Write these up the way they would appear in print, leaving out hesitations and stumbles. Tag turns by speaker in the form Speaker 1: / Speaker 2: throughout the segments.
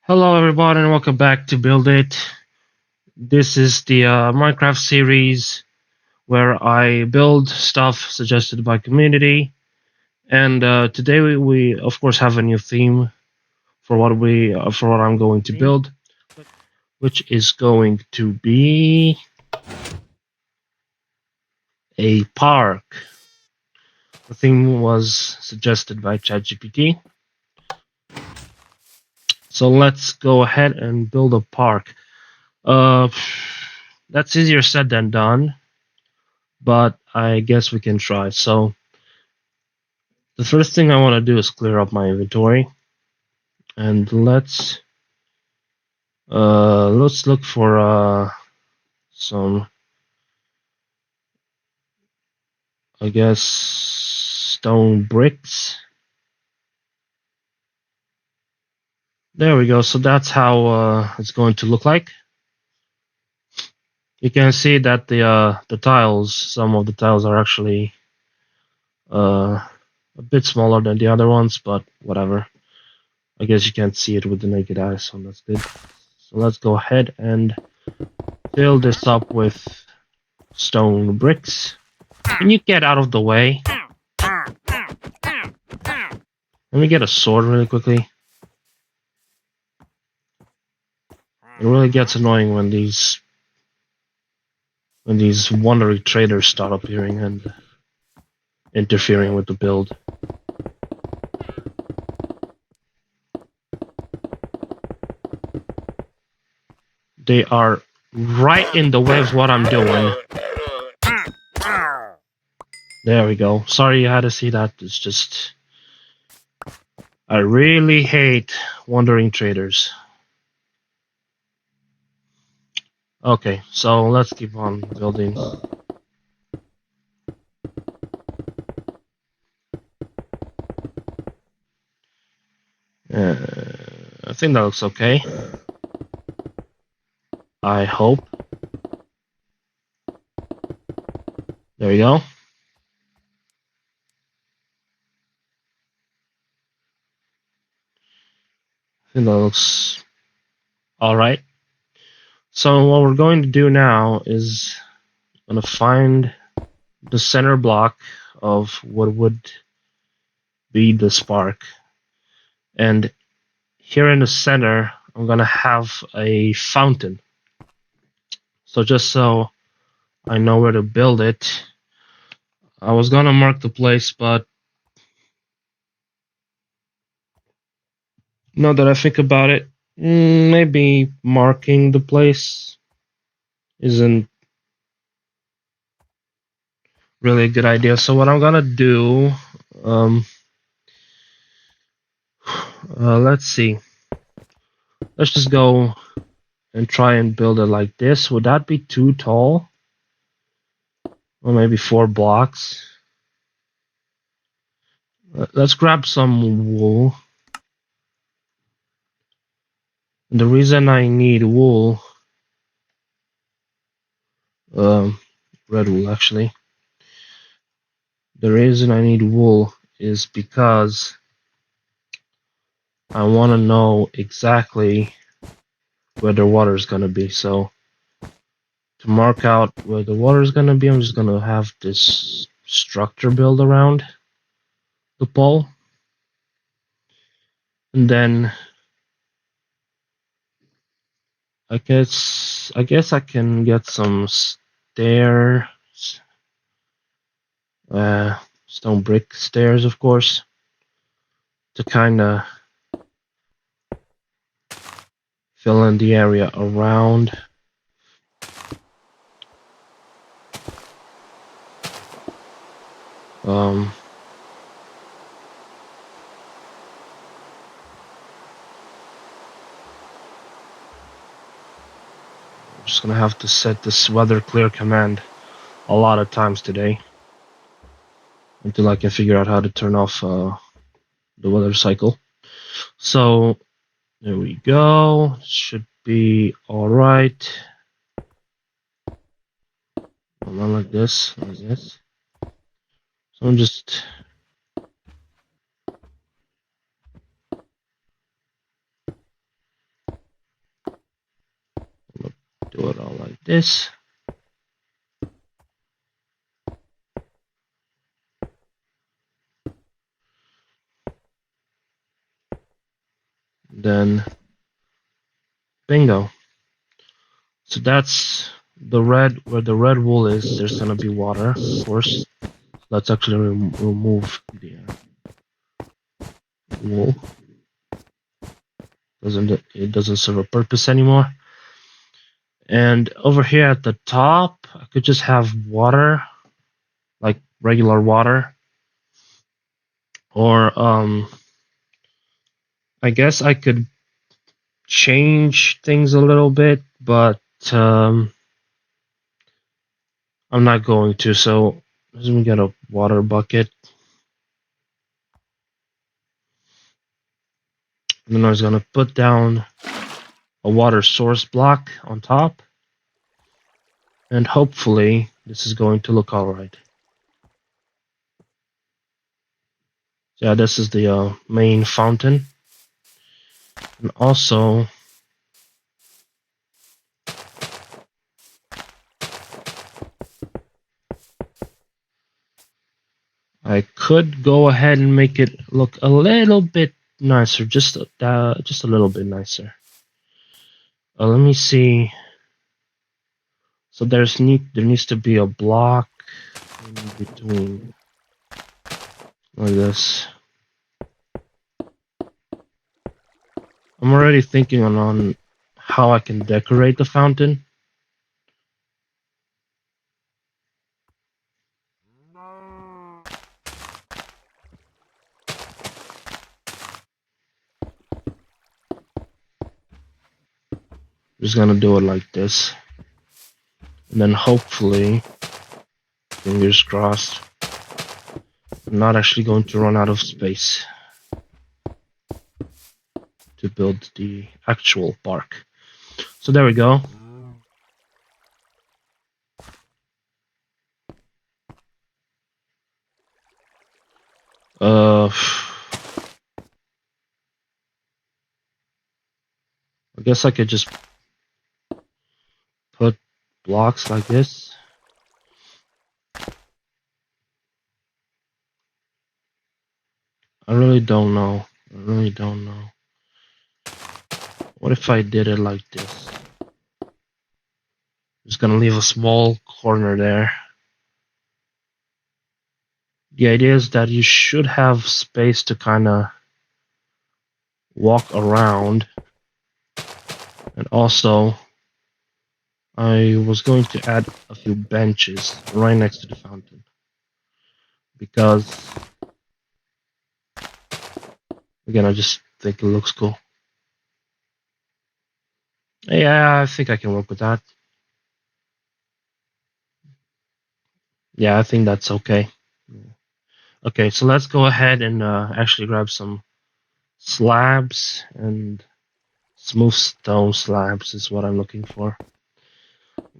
Speaker 1: Hello, everybody, and welcome back to Build It. This is the Minecraft series where I build stuff suggested by community. And today we of course have a new theme for what I'm going to build, which is going to be a park. The theme was suggested by ChatGPT. So let's go ahead and build a park. Uh, that's easier said than done, but I guess we can try. So the first thing I want to do is clear up my inventory, and let's look for some, I guess, stone bricks. There we go. So that's how it's going to look like. You can see that the tiles, some of the tiles are actually uh, a bit smaller than the other ones, but whatever. I guess you can't see it with the naked eye, so that's good. So let's go ahead and fill this up with stone bricks. Can you get out of the way? Let me get a sword really quickly. It really gets annoying when these wandering traders start appearing and interfering with the build. They are right in the way of what I'm doing. There we go. Sorry you had to see that. It's just I really hate wandering traders. Okay, so let's keep on building. I think that looks okay. I hope. There you go. I think that looks alright. So what we're going to do now is I'm going to find the center block of what would be the spark. And here in the center, I'm going to have a fountain. So just so I know where to build it, I was going to mark the place, but now that I think about it, maybe marking the place isn't really a good idea. So what I'm going to do, um, let's see. Let's just go and try and build it like this. Would that be too tall? Or maybe 4 blocks. Let's grab some wool. And the reason I need wool, red wool actually. The reason I need wool is because I want to know exactly where the water is going to be. So to mark out where the water is going to be, I'm just going to have this structure build around the pole. And then I guess I can get some stairs, stone brick stairs, of course, to kind of fill in the area around. Um, I'm just gonna have to set this weather clear command a lot of times today until I can figure out how to turn off the weather cycle. So there we go. Should be all right. Not like this. Like this. So I'm just Do it all like this. Then bingo. So that's the red, where the red wool is, there's gonna be water, of course. Let's actually remove the wool. It doesn't serve a purpose anymore. And over here at the top, I could just have water, like regular water. Or I guess I could change things a little bit, but I'm not going to. So let me get a water bucket. And then I was gonna put down a water source block on top. And hopefully this is going to look alright. Yeah, this is the main fountain. And also, I could go ahead and make it look a little bit nicer, just a little bit nicer. Let me see. So there needs to be a block in between, like this. I'm already thinking on how I can decorate the fountain. Just gonna do it like this, and then hopefully, fingers crossed, I'm not actually going to run out of space to build the actual park. So there we go. I guess I could just put blocks like this. I really don't know. I really don't know. What if I did it like this? Just gonna leave a small corner there. The idea is that you should have space to kind of walk around. And also, I was going to add a few benches right next to the fountain. Because, again, I just think it looks cool. Yeah, I think I can work with that. Yeah, I think that's okay. Okay, so let's go ahead and actually grab some slabs, and smooth stone slabs is what I'm looking for.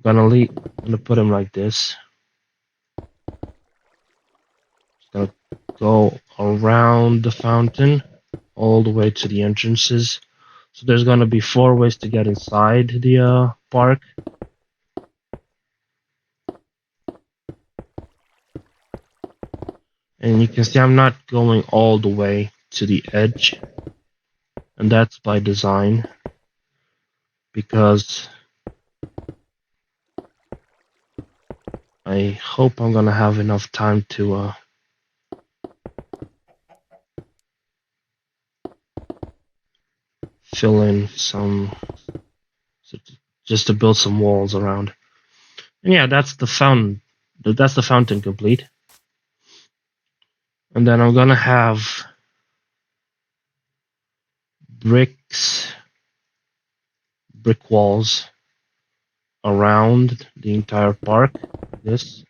Speaker 1: I'm gonna put them like this. Just gonna go around the fountain all the way to the entrances. So there's gonna be 4 ways to get inside the park. And you can see I'm not going all the way to the edge, and that's by design, because I hope I'm gonna have enough time to fill in some, just to build some walls around. And yeah, that's the fountain. That's the fountain complete. And then I'm gonna have brick walls around the entire park. This.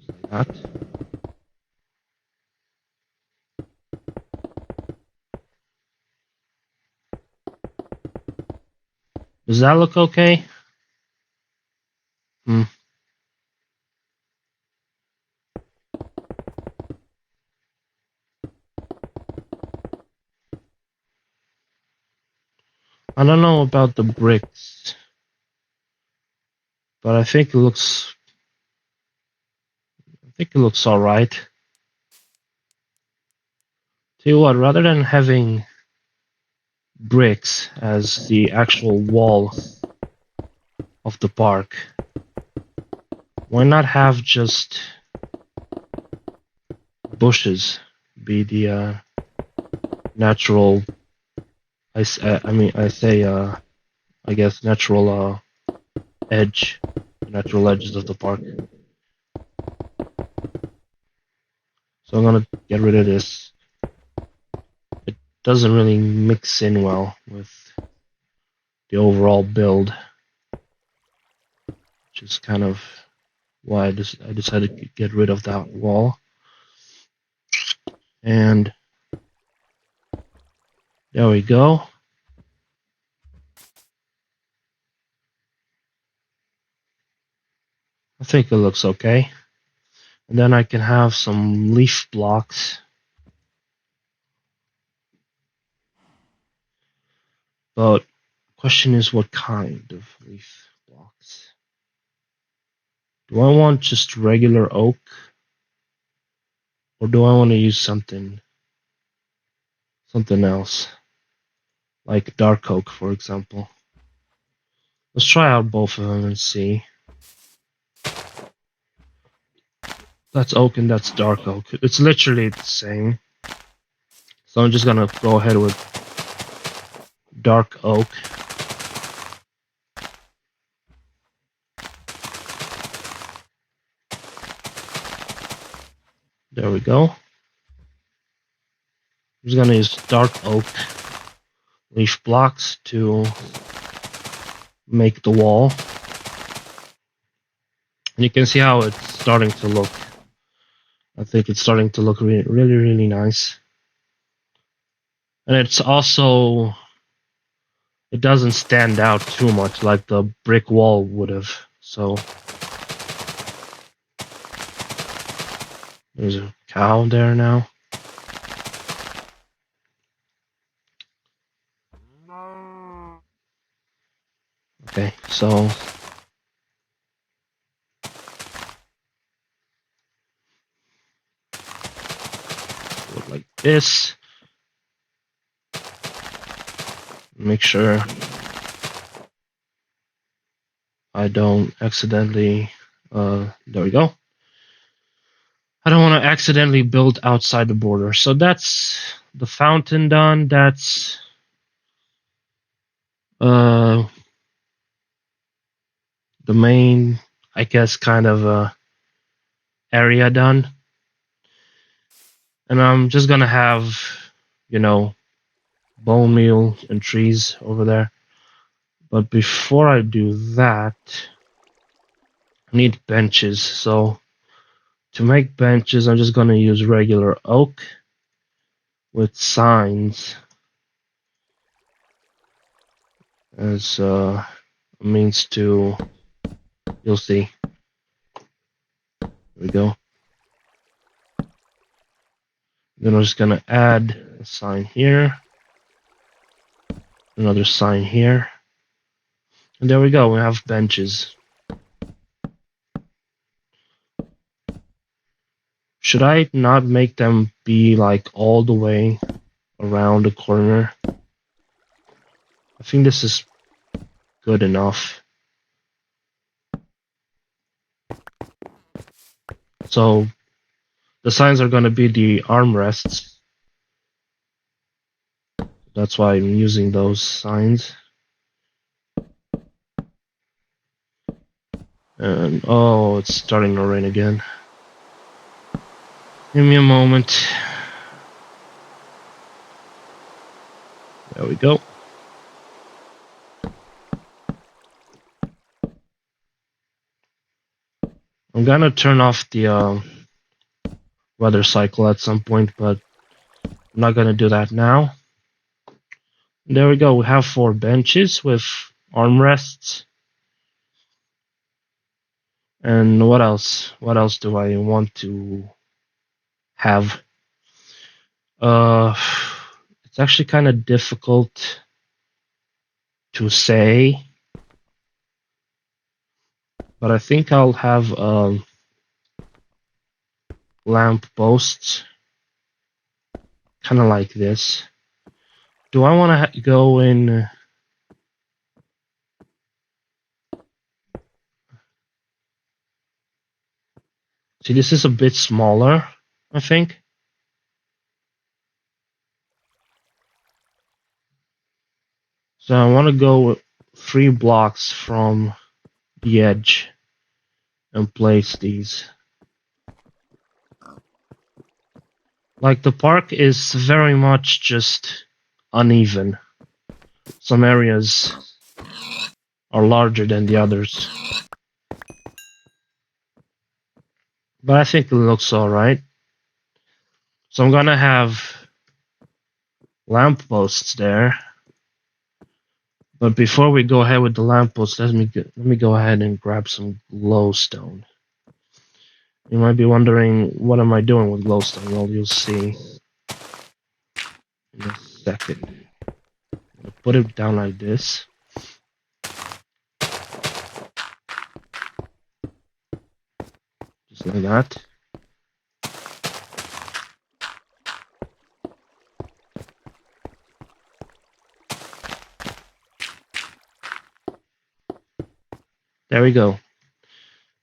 Speaker 1: Like that. Does that look okay? Hmm. I don't know about the bricks, but I think it looks all right. Tell you what, rather than having bricks as the actual wall of the park, why not have just bushes be the natural? I guess natural natural edges of the park. So I'm gonna get rid of this. It doesn't really mix in well with the overall build, which is kind of why I decided to get rid of that wall. And there we go. I think it looks okay. And then I can have some leaf blocks. But the question is, what kind of leaf blocks? Do I want just regular oak? Or do I want to use something else? Like dark oak, for example. Let's try out both of them and see. That's oak and that's dark oak. It's literally the same. So I'm just gonna go ahead with dark oak. There we go. I'm just gonna use dark oak leaf blocks to make the wall. And you can see how it's starting to look. I think it's starting to look really, really nice. And it's also, it doesn't stand out too much like the brick wall would have. So there's a cow there now. Okay, so look like this. Make sure I don't accidentally, there we go. I don't want to accidentally build outside the border. So that's the fountain done. That's the main, I guess, kind of area done. And I'm just gonna have, bone meal and trees over there. But before I do that, I need benches. So to make benches, I'm just gonna use regular oak with signs as a means to, you'll see. There we go. Then I'm just gonna add a sign here, another sign here, and there we go. We have benches. Should I not make them be like all the way around the corner? I think this is good enough. So the signs are going to be the armrests. That's why I'm using those signs. And oh, it's starting to rain again. Give me a moment. There we go. I'm gonna turn off the weather cycle at some point, but I'm not gonna do that now. There we go. We have 4 benches with armrests. And what else? What else do I want to have? It's actually kind of difficult to say, but I think I'll have lamp posts, kind of like this. Do I want to go in? See, this is a bit smaller, I think. So I want to go 3 blocks from the edge and place these. Like, the park is very much just uneven. Some areas are larger than the others. But I think it looks alright. So I'm gonna have lampposts there. But before we go ahead with the lampposts, let me go ahead and grab some glowstone. You might be wondering, what am I doing with glowstone? Well, you'll see in a second. I'm gonna put it down like this. Just like that. There we go.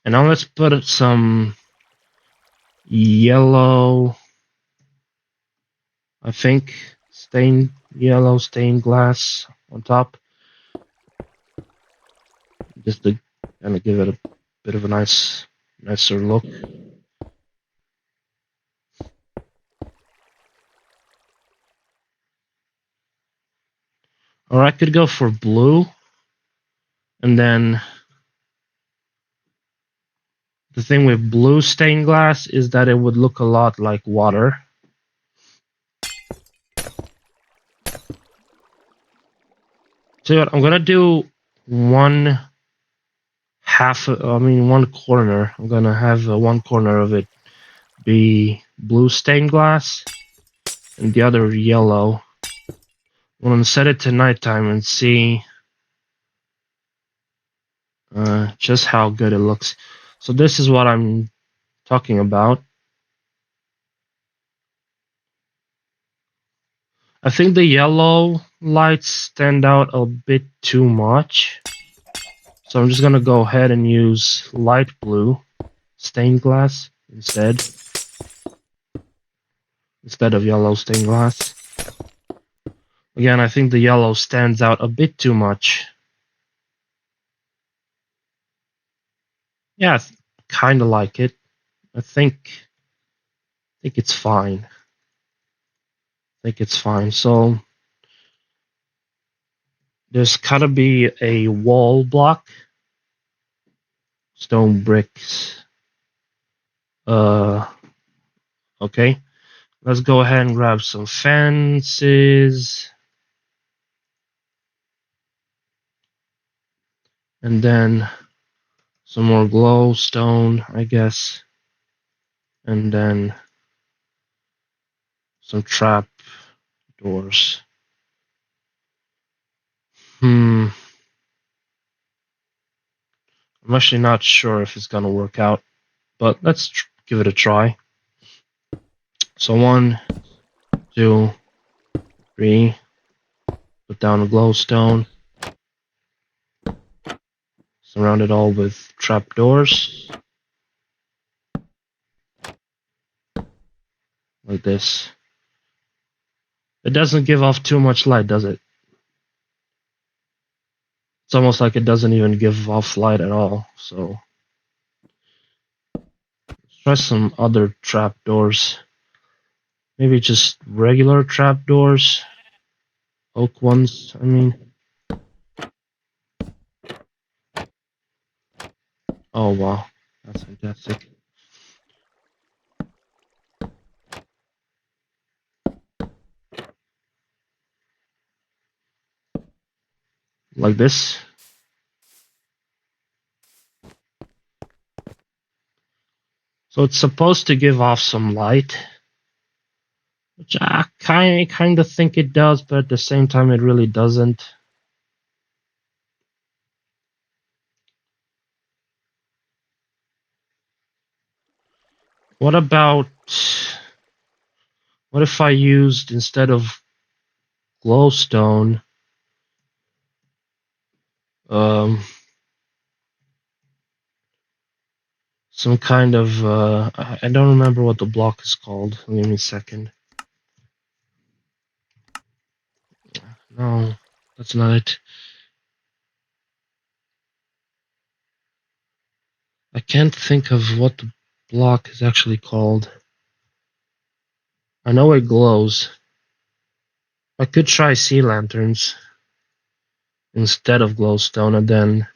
Speaker 1: And now let's put some yellow, I think, yellow stained glass on top. Just to kind of give it a bit of a nicer look. Or I could go for blue, and then the thing with blue stained glass is that it would look a lot like water. So what, I'm gonna do one corner. I'm gonna have one corner of it be blue stained glass, and the other yellow. I'm gonna set it to nighttime and see just how good it looks. So this is what I'm talking about. I think the yellow lights stand out a bit too much. So I'm just gonna go ahead and use light blue stained glass instead of yellow stained glass. Again, I think the yellow stands out a bit too much. Yeah, I kind of like it. I think it's fine. So there's gotta be a wall block, stone bricks. Okay. Let's go ahead and grab some fences. And then some more glowstone, I guess. And then some trap doors. I'm actually not sure if it's gonna work out, but let's give it a try. So 1, 2, 3. Put down a glowstone. Surround it all with trap doors. Like this. It doesn't give off too much light, does it? It's almost like it doesn't even give off light at all. So let's try some other trap doors. Maybe just regular trap doors. Oak ones, I mean. Oh wow, that's fantastic. Like this. So it's supposed to give off some light, which I kind of think it does, but at the same time it really doesn't. What about... What if I used, instead of glowstone, some kind of... I don't remember what the block is called. Give me a second. No, that's not it. I can't think of what the block is actually called. I know it glows. I could try sea lanterns instead of glowstone, and then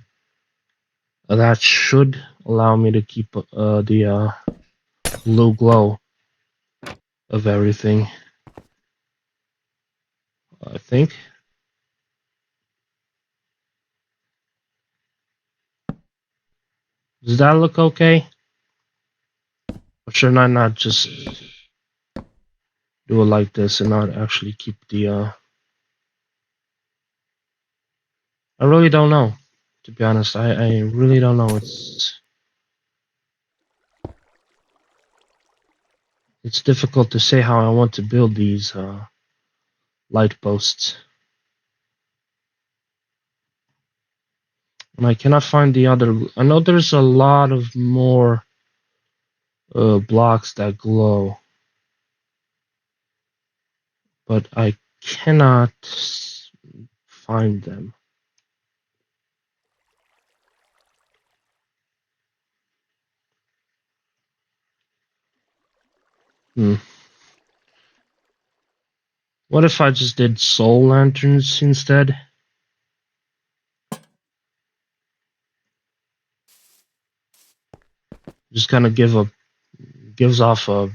Speaker 1: that should allow me to keep the blue glow of everything, I think. Does that look okay? Or should I not just do it like this and not actually keep the... I really don't know, to be honest. I really don't know. It's difficult to say how I want to build these light posts. And I cannot find the other... I know there's a lot of more blocks that glow, but I cannot find them. What if I just did soul lanterns instead? Just kind of gives off a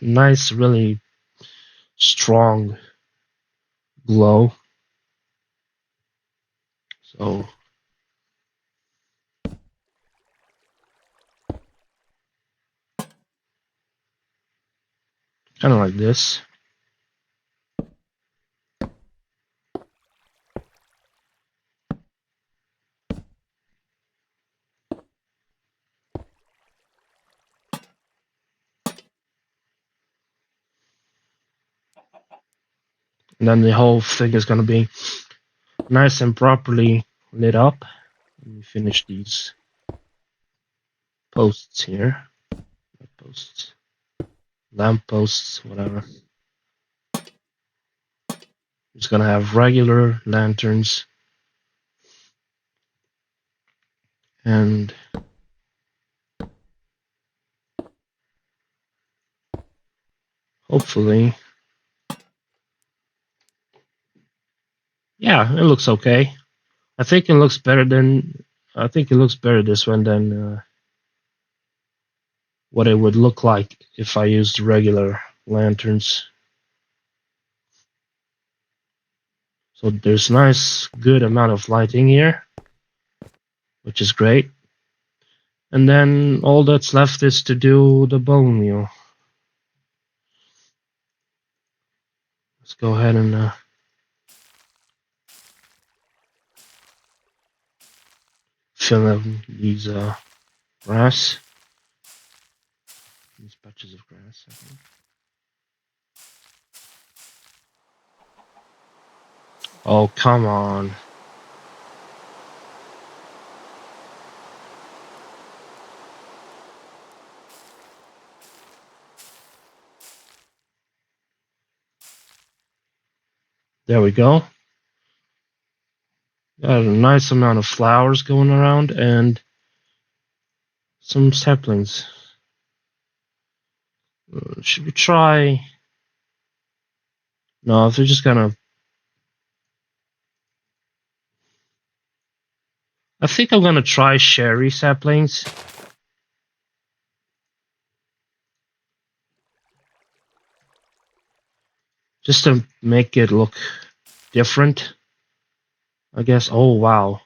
Speaker 1: nice, really strong glow. So kind of like this. And then the whole thing is going to be nice and properly lit up. Let me finish these posts here. Posts, lamp posts, whatever. Just going to have regular lanterns. And hopefully, yeah, it looks okay. I think it looks better this one than what it would look like if I used regular lanterns. So there's nice, good amount of lighting here, which is great. And then all that's left is to do the bone meal. Let's go ahead and fill in these grass. These patches of grass, I think. Oh, come on. There we go. Got a nice amount of flowers going around and some saplings. Should we try... No, if they're just gonna... I think I'm gonna try cherry saplings. Just to make it look different, I guess. Oh, wow.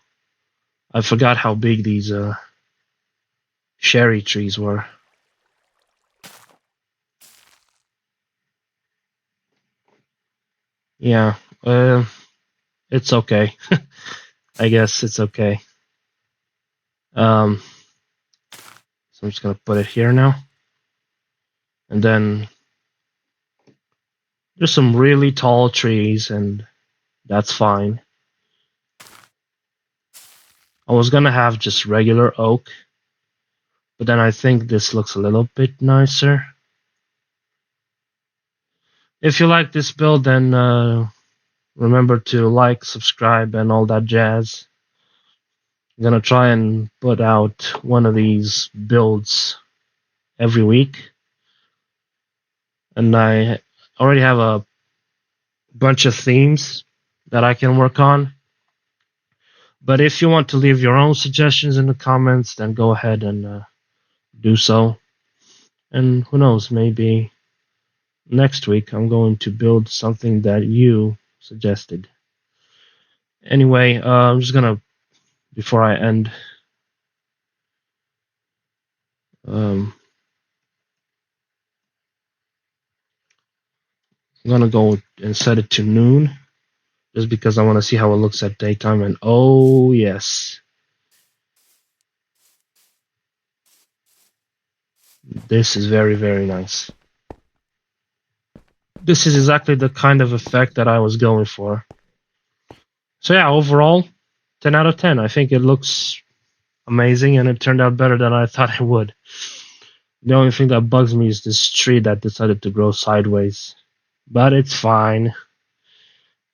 Speaker 1: I forgot how big these cherry trees were. Yeah, it's okay. I guess it's okay. So I'm just gonna put it here now. And then there's some really tall trees, and that's fine. I was gonna have just regular oak, but then I think this looks a little bit nicer. If you like this build, then remember to like, subscribe, and all that jazz. I'm gonna try and put out one of these builds every week. And I already have a bunch of themes that I can work on. But if you want to leave your own suggestions in the comments, then go ahead and do so. And who knows, maybe next week I'm going to build something that you suggested. Anyway, I'm just gonna, before I end, I'm gonna go and set it to noon, just because I want to see how it looks at daytime. And oh yes, this is very, very nice. This is exactly the kind of effect that I was going for. So yeah, overall, 10 out of 10. I think it looks amazing, and it turned out better than I thought it would. The only thing that bugs me is this tree that decided to grow sideways. But it's fine.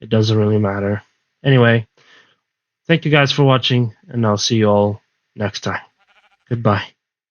Speaker 1: It doesn't really matter. Anyway, thank you guys for watching, and I'll see you all next time. Goodbye.